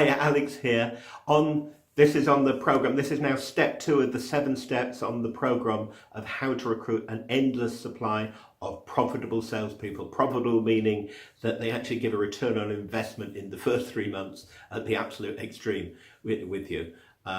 Hi, Alex here. This is on the program. This is now step 2 of the 7 steps on the program of how to recruit an endless supply of profitable salespeople. Profitable meaning that they actually give a return on investment in the first 3 months at the absolute extreme with you.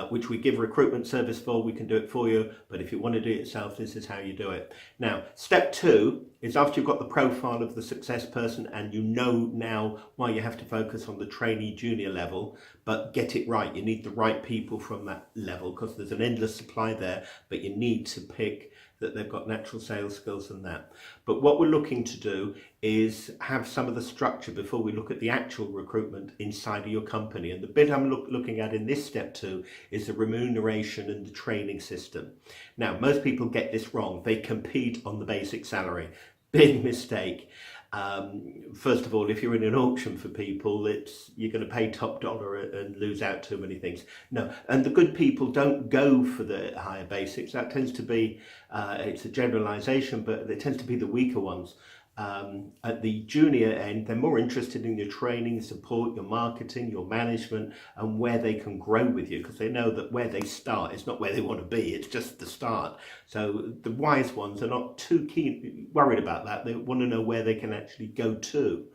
Which we give recruitment service for. We can do it for you, but if you want to do it yourself, this is how you do it. Now, step 2 is after you've got the profile of the success person and you know now why you have to focus on the trainee junior level, but get it right. You need the right people from that level because there's an endless supply there, but you need to pick that they've got natural sales skills and that. But what we're looking to do is have some of the structure before we look at the actual recruitment inside of your company. And the bit I'm looking at in this step 2 is the remuneration and the training system. Now, most people get this wrong. They compete on the basic salary. Big mistake. First of all, if you're in an auction for people, you're going to pay top dollar and lose out too many things. No, and the good people don't go for the higher basics. That tends to be, it's a generalization, but it tends to be the weaker ones. At the junior end, they're more interested in your training, support, your marketing, your management, and where they can grow with you, because they know that where they start is not where they want to be, it's just the start. So the wise ones are not too worried about that. They want to know where they can actually go to.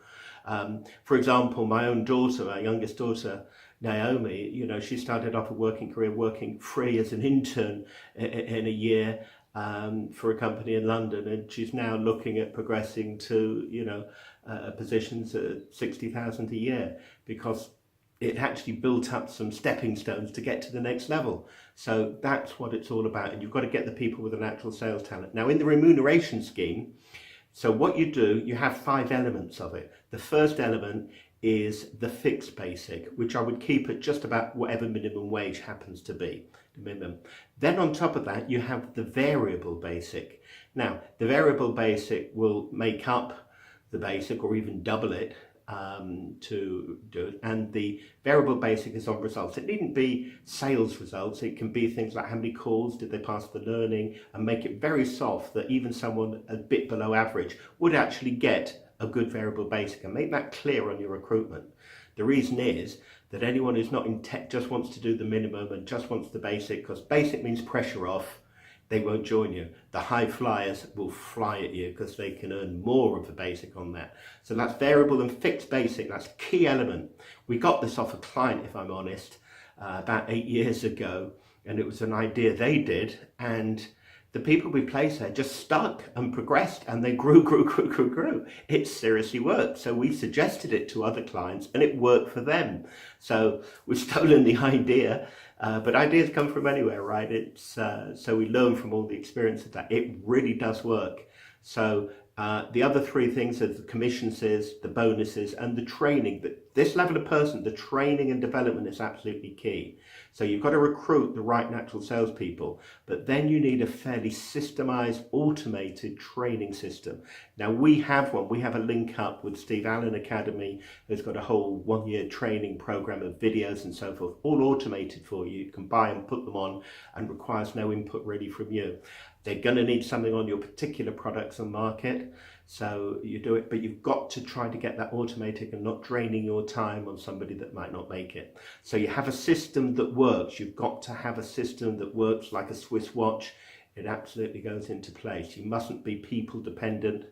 For example, my own daughter, my youngest daughter, Naomi, she started off a working career working free as an intern in a year for a company in London, and she's now looking at progressing to positions at 60,000 a year because it actually built up some stepping stones to get to the next level. So that's what it's all about, and you've got to get the people with a natural sales talent. Now, in the remuneration scheme, so what you do, you have 5 elements of it. The first element is the fixed basic, which I would keep at just about whatever minimum wage happens to be, the minimum. Then on top of that, you have the variable basic. Now, the variable basic will make up the basic or even double it to do it. And the variable basic is on results. It needn't be sales results. It can be things like how many calls did they pass the learning, and make it very soft that even someone a bit below average would actually get a good variable basic, and make that clear on your recruitment. The reason is that anyone who's not in tech just wants to do the minimum and just wants the basic, because basic means pressure off, they won't join you. The high flyers will fly at you because they can earn more of the basic on that. So that's variable and fixed basic. That's a key element. We got this off a client, if I'm honest, about 8 years ago, and it was an idea they did, and the people we placed there just stuck and progressed, and they grew. It seriously worked. So we suggested it to other clients and it worked for them. So we've stolen the idea, but ideas come from anywhere, right? So we learn from all the experience of that. It really does work. So the other 3 things are the commissions, the bonuses, and the training. This level of person, the training and development is absolutely key. So you've got to recruit the right natural salespeople, but then you need a fairly systemized, automated training system. Now we have one. We have a link up with Steve Allen Academy. Who's got a whole 1-year training program of videos and so forth, all automated for you. You can buy and put them on, and requires no input really from you. They're going to need something on your particular products and market, so you do it, but you've got to try to get that automated and not draining your time on somebody that might not make it. So you have a system that works. You've got to have a system that works like a Swiss watch. It absolutely goes into place. You mustn't be people dependent,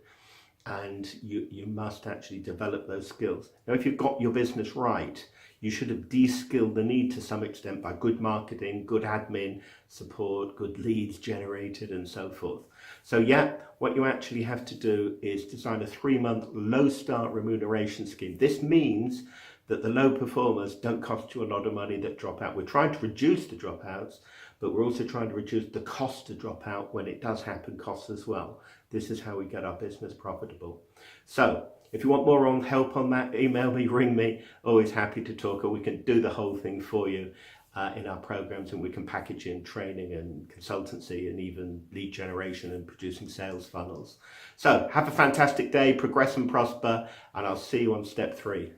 and you must actually develop those skills. Now, if you've got your business right, you should have de-skilled the need to some extent by good marketing, good admin support, good leads generated, and so forth. So yeah, what you actually have to do is design a 3-month low start remuneration scheme. This means that the low performers don't cost you a lot of money that drop out. We're trying to reduce the dropouts, but we're also trying to reduce the cost to drop out when it does happen, costs as well. This is how we get our business profitable. So if you want more on help on that, email me, ring me. Always happy to talk, or we can do the whole thing for you in our programs, and we can package in training and consultancy and even lead generation and producing sales funnels. So have a fantastic day, progress and prosper, and I'll see you on step 3.